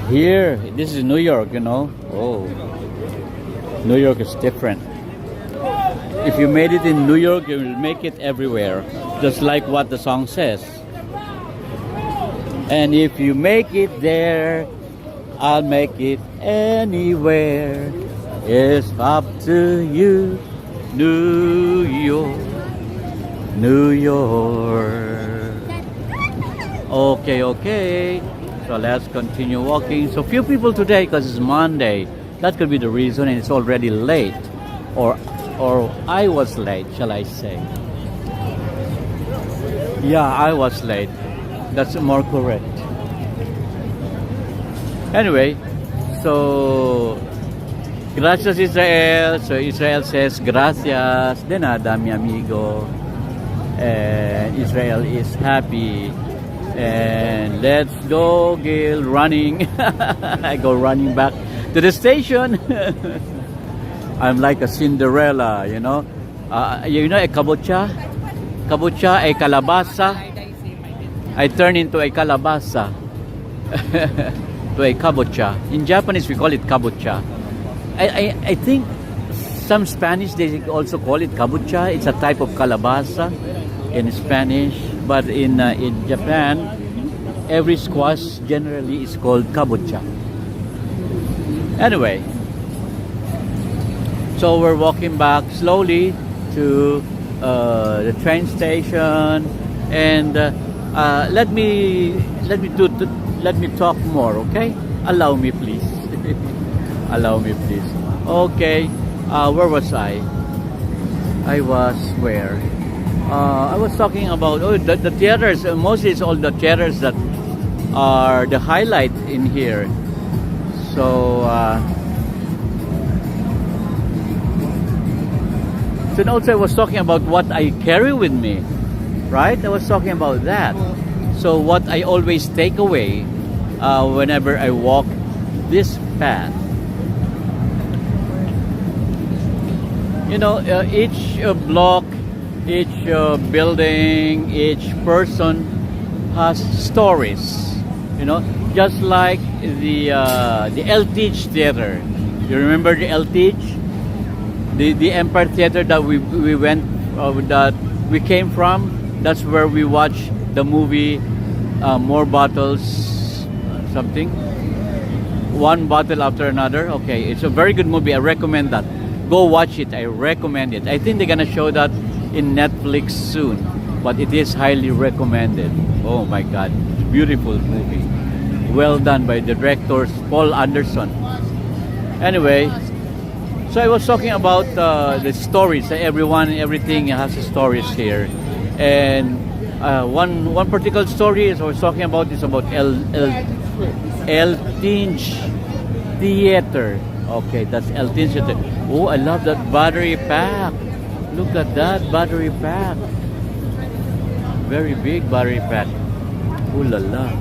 Here, this is New York, you know. Oh, New York is different. If you made it in New York, you will make it everywhere, just like what the song says. And if you make it there, I'll make it anywhere. It's up to you, New York, New York. Okay. So let's continue walking. So few people today because it's Monday. That could be the reason, and it's already late, or I was late, shall I say? Yeah, I was late. That's more correct. Anyway, so Gracias, Israel. So Israel says, gracias de nada, mi amigo. And Israel is happy. And let's go, Gil, running. I go running back to the station. I'm like a Cinderella, you know. A kabocha? Kabocha, a kalabasa. I turn into a kalabasa. To a kabocha. In Japanese, we call it kabocha. I think some Spanish, they also call it kabocha. It's a type of kalabasa in Spanish. But in Japan, every squash generally is called kabocha. Anyway, so we're walking back slowly to the train station, and let me talk more, okay? Allow me, please. Allow me, please. Okay, where was I? I was where? I was talking about the theaters. Mostly it's all the theaters that are the highlight in here. So, so also I was talking about what I carry with me, right? I was talking about that. So what I always take away whenever I walk this path. You know, each block, each building, each person has stories. You know, just like the Eltinge Theater. You remember the Eltinge? The Empire Theater that we went that we came from. That's where we watched the movie More Bottles something. One bottle after another. Okay, it's a very good movie. I recommend that. Go watch it. I recommend it. I think they're gonna show that in Netflix soon, but it is highly recommended. Oh my God, beautiful movie. Well done by the directors Paul Anderson. Anyway, so I was talking about the stories. Everyone, everything has stories here, and one particular story is I was talking about is about Eltinge Theater. Okay, that's Eltinge Theater. Oh, I love that battery pack. Look at that battery pack. Very big battery pack. Ooh la la.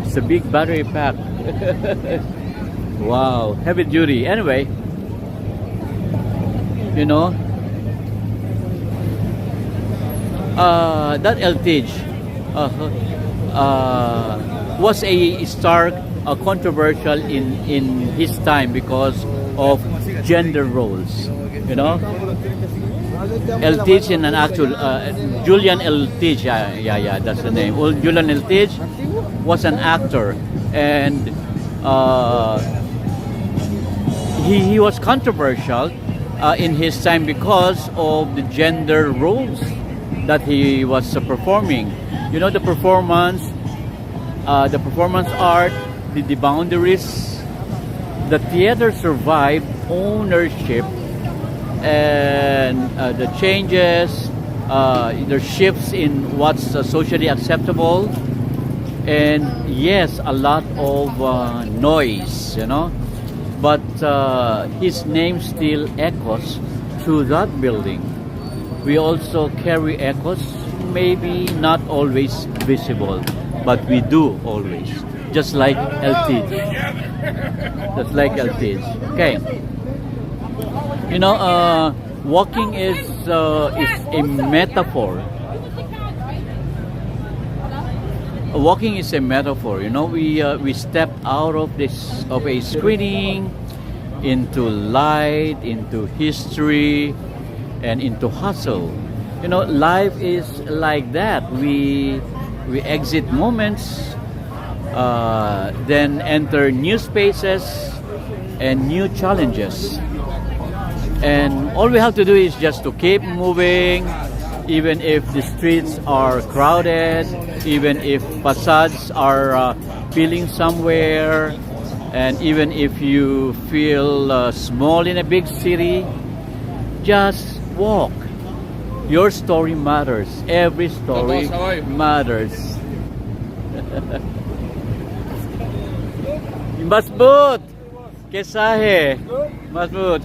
It's a big battery pack. Wow, heavy duty. Anyway, you know, that Eltinge was a stark controversial in his time because of gender roles. You know, Eltinge and an actual Julian Eltinge, yeah, that's the name. Well, Julian Eltinge was an actor, and he was controversial in his time because of the gender roles that he was performing. You know, the performance art, the boundaries. The theater survived ownership and the changes, the shifts in what's socially acceptable, and yes, a lot of noise, you know, but his name still echoes through that building. We also carry echoes, maybe not always visible, but we do always, just like Eltinge. Just like Eltinge. Okay. You know, walking is a metaphor. Walking is a metaphor. You know, we step out of a screening into light, into history, and into hustle. You know, life is like that. We exit moments, then enter new spaces and new challenges. And all we have to do is just to keep moving, even if the streets are crowded, even if facades are peeling somewhere, and even if you feel small in a big city, just walk. Your story matters. Every story matters. Masbut! Kesahe! Masbut!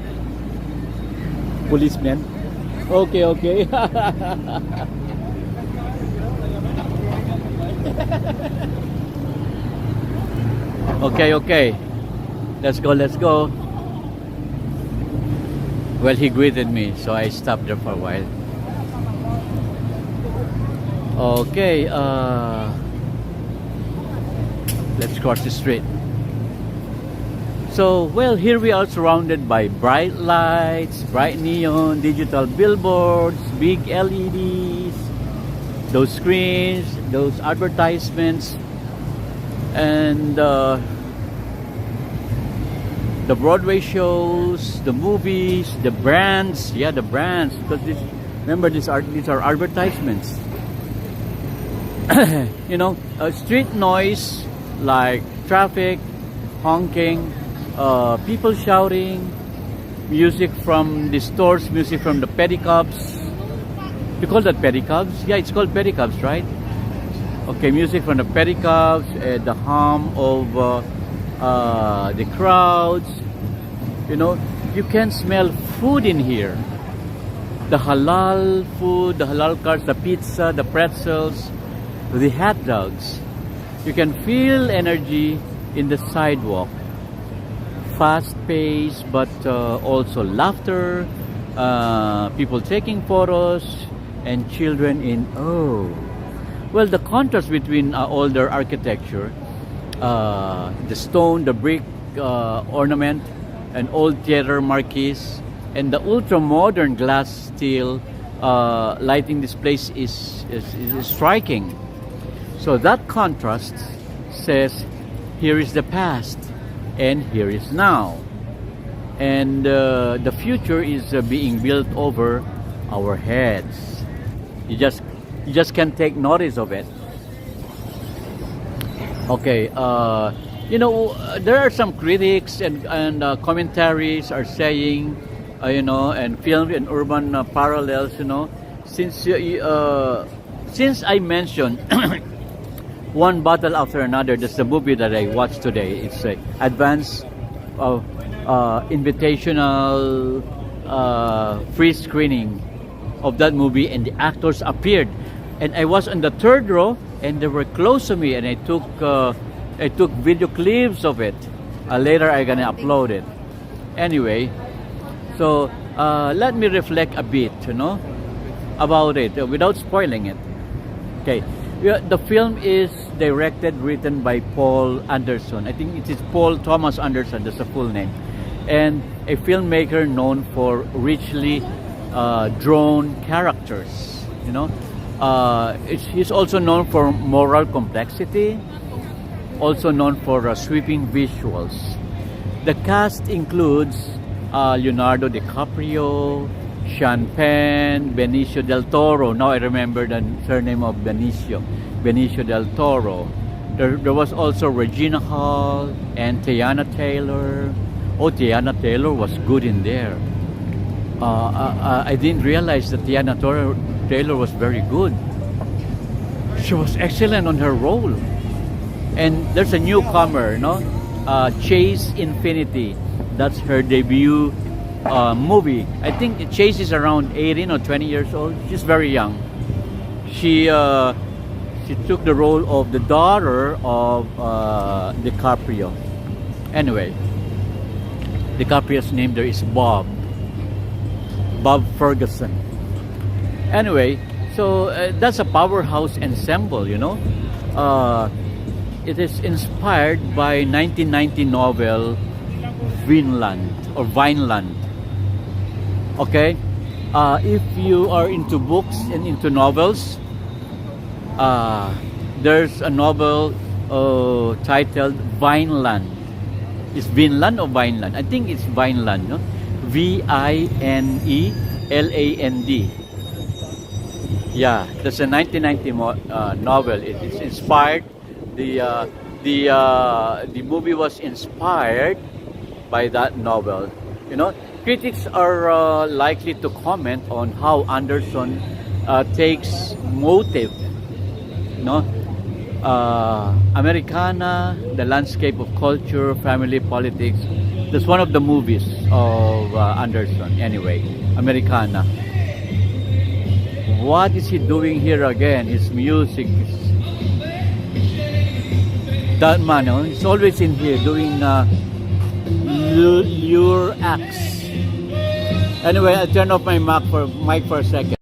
Policeman? Okay, okay. Okay, okay. Let's go, let's go. Well, he greeted me, so I stopped there for a while. Okay, let's cross the street. So, well, here we are surrounded by bright lights, bright neon, digital billboards, big LEDs, those screens, those advertisements, and the Broadway shows, the movies, the brands. Yeah, the brands. Because remember, these are advertisements. You know, street noise like traffic, honking, people shouting, music from the stores, music from the pedicabs. You call that pedicabs? Yeah, it's called pedicabs, right? Okay, music from the pedicabs, the hum of the crowds. You know, you can smell food in here. The halal food, the halal carts, the pizza, the pretzels, the hot dogs. You can feel energy in the sidewalk. Fast pace, but also laughter, people taking photos, and children in awe. Well, the contrast between older architecture, the stone, the brick ornament, an old theater marquise, and the ultra-modern glass steel lighting this place is striking. So that contrast says, here is the past, and here is now. And the future is being built over our heads. You just can't take notice of it. Okay, you know, there are some critics and commentaries are saying, you know, and film and urban parallels, you know, since I mentioned One Battle After Another, that's the movie that I watched today. It's a advanced invitational free screening of that movie, and the actors appeared, and I was on the third row, and they were close to me, and I took video clips of it. Later I'm gonna upload it. Anyway, so let me reflect a bit, you know, about it without spoiling it. Okay, the film is directed, written by Paul Anderson. I think it is Paul Thomas Anderson, that's the full name, and a filmmaker known for richly drawn characters. You know, he's also known for moral complexity, also known for sweeping visuals. The cast includes Leonardo DiCaprio, Sean Penn, Benicio del Toro. Now I remember the surname of Benicio del Toro. There was also Regina Hall and Tiana Taylor. Oh, Tiana Taylor was good in there. I didn't realize that Tiana Taylor was very good. She was excellent on her role. And there's a newcomer, no? Chase Infinity. That's her debut movie. I think Chase is around 18 or 20 years old. She's very young. She took the role of the daughter of DiCaprio. Anyway, DiCaprio's name there is Bob Ferguson. Anyway, so that's a powerhouse ensemble, you know. It is inspired by 1990 novel Vineland. Okay, if you are into books and into novels, there's a novel titled Vineland. Is Vineland or Vineland? I think it's Vineland, no? Vineland. Yeah, that's a 1990 novel. It is inspired. The movie was inspired by that novel. You know, critics are likely to comment on how Anderson takes motive, you know, Americana, the landscape of culture, family, politics. That's one of the movies of Anderson. Anyway, Americana. What is he doing here again? His music. That man, oh, he's always in here doing lure acts. Anyway, I'll turn off my mic for a second.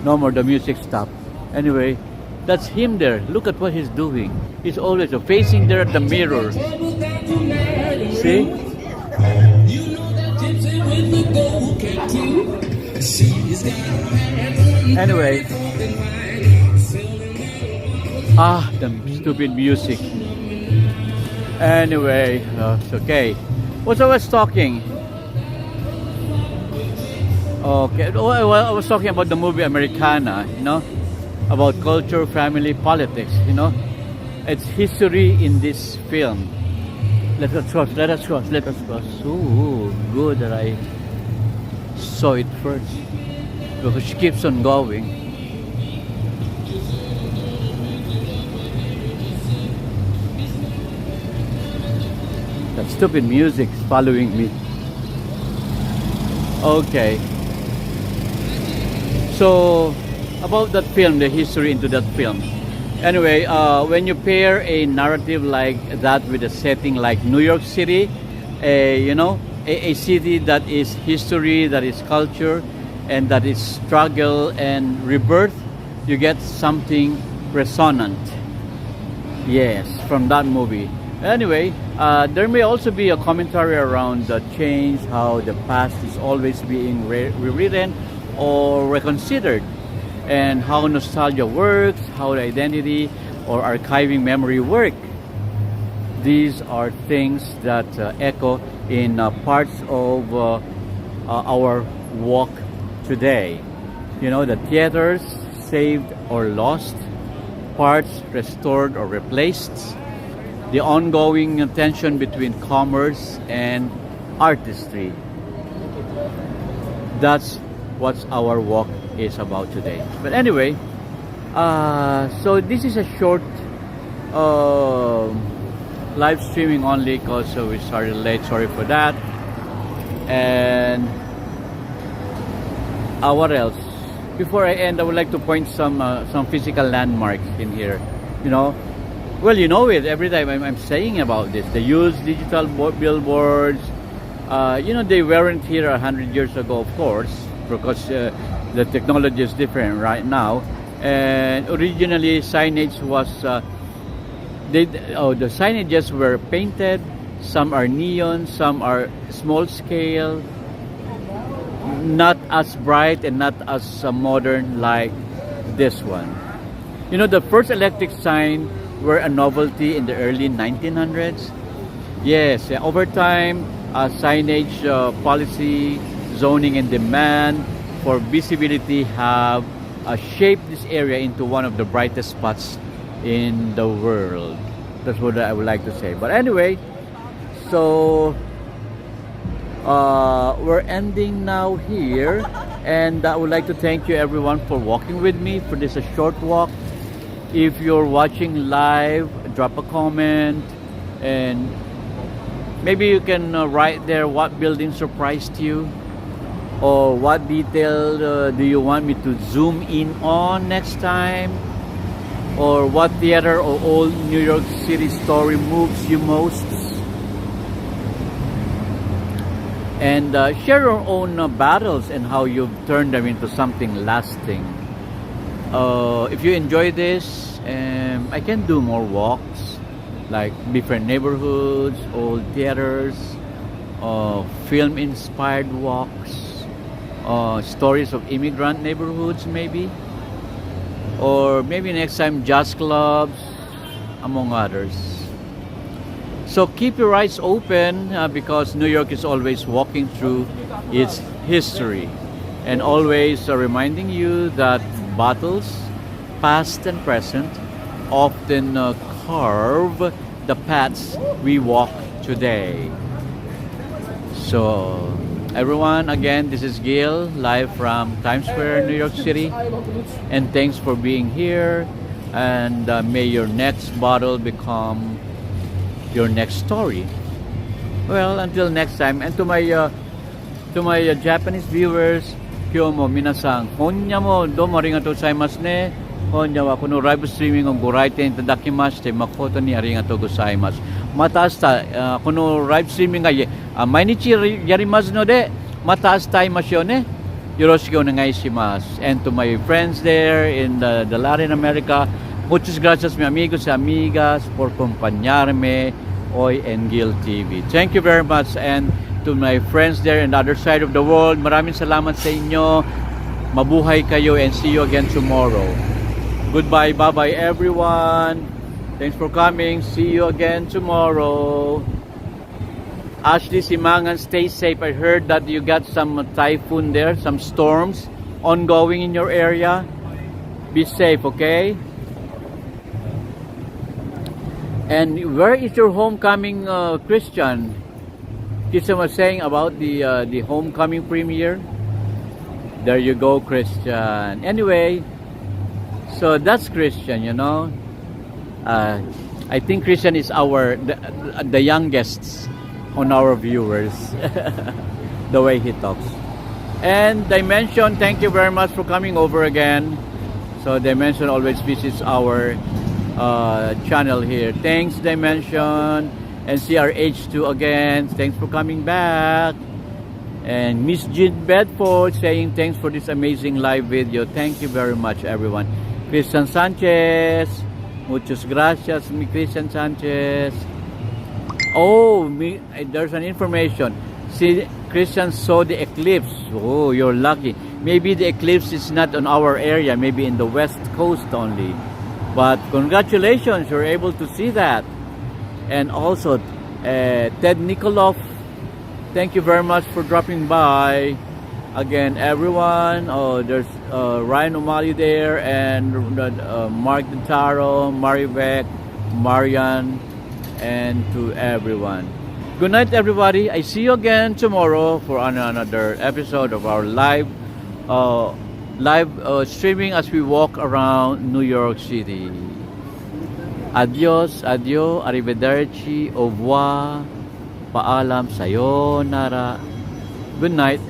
No more, the music stopped. Anyway, that's him there. Look at what he's doing. He's always facing there at the mirror. See? Anyway. The stupid music. Anyway, it's okay. What I was talking? Okay, well, I was talking about the movie Americana, you know, about culture, family, politics, you know. It's history in this film. Let us cross. Ooh, good that I saw it first. Because she keeps on going. That stupid music is following me. Okay. So, about that film, the history into that film. Anyway, when you pair a narrative like that with a setting like New York City, a city that is history, that is culture, and that is struggle and rebirth, you get something resonant. Yes, from that movie. Anyway, there may also be a commentary around the change, how the past is always being rewritten or reconsidered, and how nostalgia works, how the identity or archiving memory work. These are things that echo in parts of our walk today. You know, the theaters saved or lost, parts restored or replaced, the ongoing tension between commerce and artistry. That's what our walk is about today. But anyway, so this is a short live streaming only because we started late. Sorry for that. And what else? Before I end, I would like to point some physical landmarks in here. You know, well, you know it. Every time I'm saying about this, the used digital billboards. You know, they weren't here 100 years ago, of course, because the technology is different right now. And originally, signage was the signages were painted. Some are neon, some are small scale, not as bright and not as modern like this one. You know, the first electric sign were a novelty in the early 1900s. Yes, over time, signage policy, zoning, and demand for visibility have shaped this area into one of the brightest spots in the world. That's what I would like to say. But anyway, so we're ending now here, and I would like to thank you everyone for walking with me for this short walk. If you're watching live, drop a comment, and maybe you can write there what building surprised you, or what detail do you want me to zoom in on next time, or what theater or old New York City story moves you most. And share your own battles and how you've turned them into something lasting. If you enjoy this, I can do more walks, like different neighborhoods, old theaters, film-inspired walks, stories of immigrant neighborhoods maybe, or maybe next time jazz clubs, among others. So keep your eyes open because New York is always walking through its history and always reminding you that battles, past and present, often carve the paths we walk today. So Everyone, again, this is Gil, live from Times Square, New York City. And thanks for being here. And may your next bottle become your next story. Well, until next time. And to my Japanese viewers, kyomo minasang konya mo domo arigatou gozaimasu ne. Konya wa kono live streaming o goraiten itadakimashite makoto ni arigatou gozaimasu. Mata ashita kono live streaming ga mainichi yarimasu node mata ashita imasho ne. Yoroshiku onegai shimasu. And to my friends there in the Latin America, muchas gracias, mi amigos y amigas, por acompañarme hoy en Gil TV. Thank you very much. And to my friends there in the other side of the world, maraming salamat sa inyo. Mabuhay kayo and see you again tomorrow. Goodbye, bye-bye everyone. Thanks for coming. See you again tomorrow. Ashley Simangan, stay safe. I heard that you got some typhoon there, some storms ongoing in your area. Be safe, okay? And where is your homecoming, Christian? Christian was saying about the homecoming premiere. There you go, Christian. Anyway, so that's Christian, you know. I think Christian is the youngest on our viewers. The way he talks. And Dimension, thank you very much for coming over again. So Dimension always visits our channel here. Thanks, Dimension. And CRH2 again, thanks for coming back. And Miss Jean Bedford saying thanks for this amazing live video. Thank you very much, everyone. Christian Sanchez, muchas gracias, mi Christian Sanchez. Oh, there's an information. See, Christian saw the eclipse. Oh, you're lucky. Maybe the eclipse is not on our area, maybe in the west coast only. But congratulations, you're able to see that. And also, Ted Nikolov, thank you very much for dropping by. Again, everyone. Oh, there's Ryan O'Malley there, and Mark Dentaro, Marivec, Marian, and to everyone. Good night, everybody. I see you again tomorrow for another episode of our live streaming as we walk around New York City. Adios, adio, arrivederci, au revoir, paalam, sayonara. Good night.